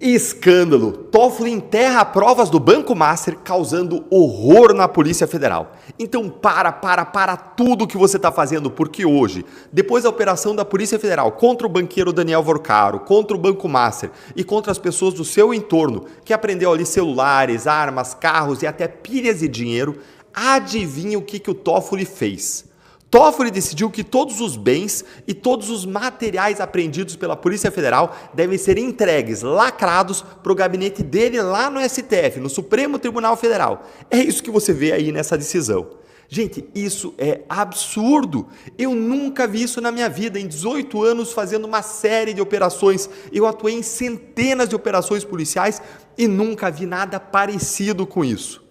Escândalo! Toffoli enterra provas do Banco Master, causando horror na Polícia Federal. Então para tudo que você está fazendo, porque hoje, depois da operação da Polícia Federal contra o banqueiro Daniel Vorcaro, contra o Banco Master e contra as pessoas do seu entorno, que apreendeu ali celulares, armas, carros e até pilhas de dinheiro, adivinha o que o Toffoli fez? Toffoli decidiu que todos os bens e todos os materiais apreendidos pela Polícia Federal devem ser entregues, lacrados, para o gabinete dele lá no STF, no Supremo Tribunal Federal. É isso que você vê aí nessa decisão. Gente, isso é absurdo. Eu nunca vi isso na minha vida. Em 18 anos fazendo uma série de operações, eu atuei em centenas de operações policiais e nunca vi nada parecido com isso.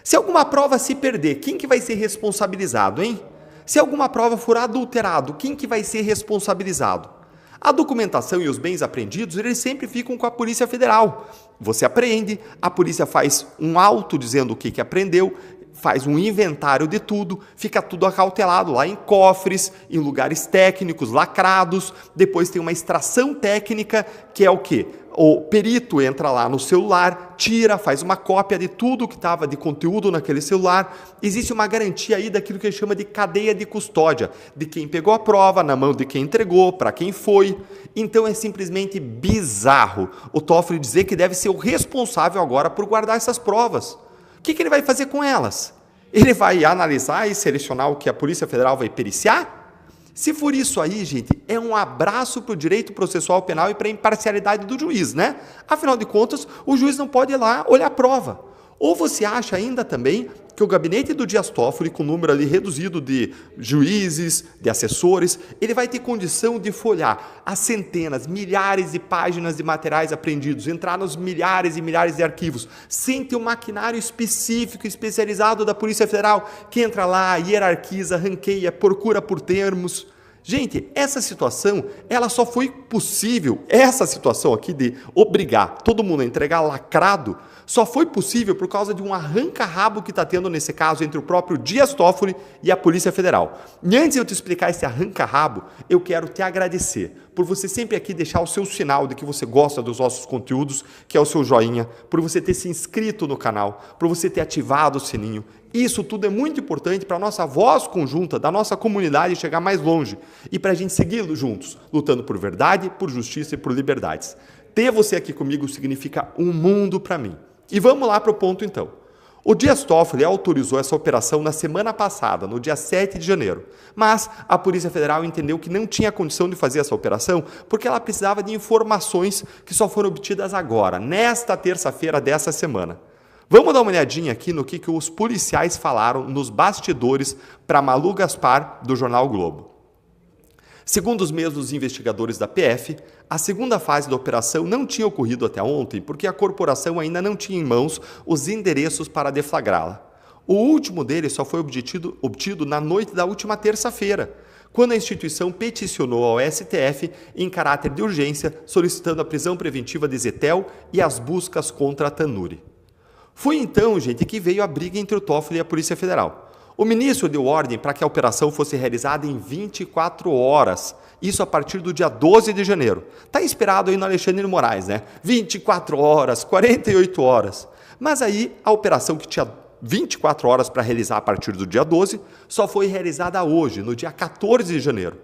Se alguma prova se perder, quem que vai ser responsabilizado, hein? Se alguma prova for adulterado, quem que vai ser responsabilizado? A documentação e os bens apreendidos, eles sempre ficam com a Polícia Federal. Você apreende, a polícia faz um auto dizendo o que apreendeu, faz um inventário de tudo, fica tudo acautelado lá em cofres, em lugares técnicos, lacrados. Depois tem uma extração técnica, que é o quê? O perito entra lá no celular, tira, faz uma cópia de tudo que estava de conteúdo naquele celular. Existe uma garantia aí daquilo que ele chama de cadeia de custódia, de quem pegou a prova, na mão de quem entregou, para quem foi. Então é simplesmente bizarro o Toffoli dizer que deve ser o responsável agora por guardar essas provas. O que ele vai fazer com elas? Ele vai analisar e selecionar o que a Polícia Federal vai periciar? Se for isso aí, gente, é um abraço para o direito processual penal e para a imparcialidade do juiz, né? Afinal de contas, o juiz não pode ir lá olhar a prova. Ou você acha ainda também que o gabinete do Dias Toffoli, com o número ali reduzido de juízes, de assessores, ele vai ter condição de folhear as centenas, milhares de páginas de materiais apreendidos, entrar nos milhares e milhares de arquivos, sem ter um maquinário específico, especializado da Polícia Federal, que entra lá, hierarquiza, ranqueia, procura por termos. Gente, essa situação, ela só foi possível, essa situação aqui de obrigar todo mundo a entregar lacrado, só foi possível por causa de um arranca-rabo que está tendo nesse caso entre o próprio Dias Toffoli e a Polícia Federal. E antes de eu te explicar esse arranca-rabo, eu quero te agradecer por você sempre aqui deixar o seu sinal de que você gosta dos nossos conteúdos, que é o seu joinha, por você ter se inscrito no canal, por você ter ativado o sininho. Isso tudo é muito importante para a nossa voz conjunta, da nossa comunidade chegar mais longe e para a gente seguir juntos, lutando por verdade, por justiça e por liberdades. Ter você aqui comigo significa um mundo para mim. E vamos lá para o ponto então. O Dias Toffoli autorizou essa operação na semana passada, no dia 7 de janeiro, mas a Polícia Federal entendeu que não tinha condição de fazer essa operação porque ela precisava de informações que só foram obtidas agora, nesta terça-feira dessa semana. Vamos dar uma olhadinha aqui no que os policiais falaram nos bastidores para Malu Gaspar, do jornal Globo. Segundo os mesmos investigadores da PF, a segunda fase da operação não tinha ocorrido até ontem porque a corporação ainda não tinha em mãos os endereços para deflagrá-la. O último deles só foi obtido na noite da última terça-feira, quando a instituição peticionou ao STF em caráter de urgência, solicitando a prisão preventiva de Zetel e as buscas contra a Tanuri. Foi então, gente, que veio a briga entre o Toffoli e a Polícia Federal. O ministro deu ordem para que a operação fosse realizada em 24 horas, isso a partir do dia 12 de janeiro. Está inspirado aí no Alexandre de Moraes, né? 24 horas, 48 horas. Mas aí a operação que tinha 24 horas para realizar a partir do dia 12, só foi realizada hoje, no dia 14 de janeiro.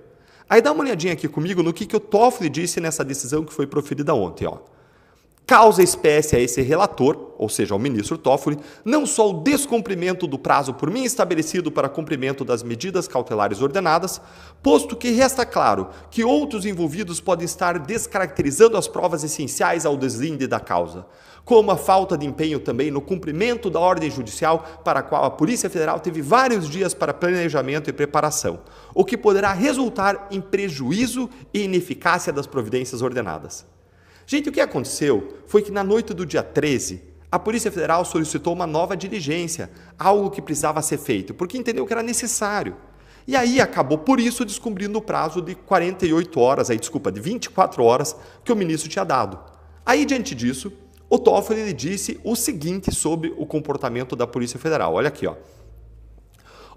Aí dá uma olhadinha aqui comigo no que o Toffoli disse nessa decisão que foi proferida ontem, ó. Causa espécie a esse relator, ou seja, ao ministro Toffoli, não só o descumprimento do prazo por mim estabelecido para cumprimento das medidas cautelares ordenadas, posto que resta claro que outros envolvidos podem estar descaracterizando as provas essenciais ao deslinde da causa, como a falta de empenho também no cumprimento da ordem judicial para a qual a Polícia Federal teve vários dias para planejamento e preparação, o que poderá resultar em prejuízo e ineficácia das providências ordenadas. Gente, o que aconteceu foi que na noite do dia 13, a Polícia Federal solicitou uma nova diligência, algo que precisava ser feito, porque entendeu que era necessário. E aí acabou, por isso, descumprindo o prazo de 24 horas que o ministro tinha dado. Aí, diante disso, o Toffoli disse o seguinte sobre o comportamento da Polícia Federal. Olha aqui, ó.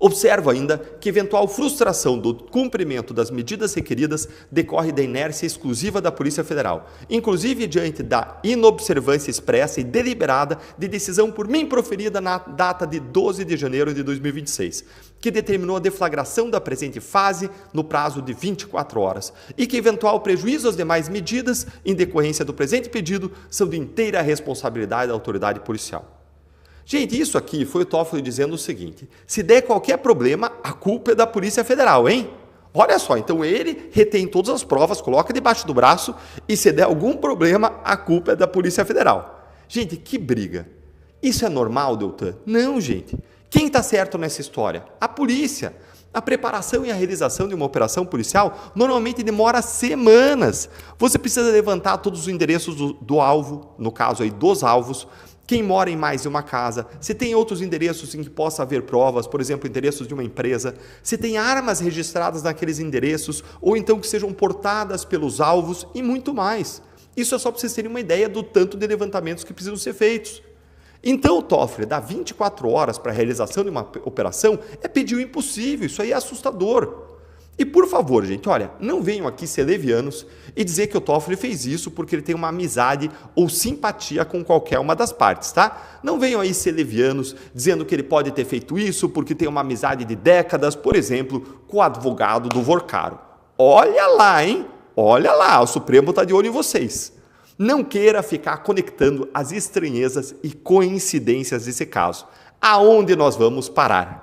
Observo ainda que eventual frustração do cumprimento das medidas requeridas decorre da inércia exclusiva da Polícia Federal, inclusive diante da inobservância expressa e deliberada de decisão por mim proferida na data de 12 de janeiro de 2026, que determinou a deflagração da presente fase no prazo de 24 horas, e que eventual prejuízo às demais medidas em decorrência do presente pedido são de inteira responsabilidade da autoridade policial. Gente, isso aqui foi o Toffoli dizendo o seguinte: se der qualquer problema, a culpa é da Polícia Federal, hein? Olha só, então ele retém todas as provas, coloca debaixo do braço e se der algum problema, a culpa é da Polícia Federal. Gente, que briga. Isso é normal, Deltan? Não, gente. Quem está certo nessa história? A polícia. A preparação e a realização de uma operação policial normalmente demora semanas. Você precisa levantar todos os endereços do alvo, no caso aí dos alvos, quem mora em mais de uma casa, se tem outros endereços em que possa haver provas, por exemplo, endereços de uma empresa, se tem armas registradas naqueles endereços, ou então que sejam portadas pelos alvos e muito mais. Isso é só para vocês terem uma ideia do tanto de levantamentos que precisam ser feitos. Então o Toffoli dá 24 horas para a realização de uma operação é pedir o impossível, isso aí é assustador. E por favor, gente, olha, não venham aqui ser levianos e dizer que o Toffoli fez isso porque ele tem uma amizade ou simpatia com qualquer uma das partes, tá? Não venham aí ser levianos dizendo que ele pode ter feito isso porque tem uma amizade de décadas, por exemplo, com o advogado do Vorcaro. Olha lá, hein? Olha lá, o Supremo está de olho em vocês. Não queira ficar conectando as estranhezas e coincidências desse caso. Aonde nós vamos parar?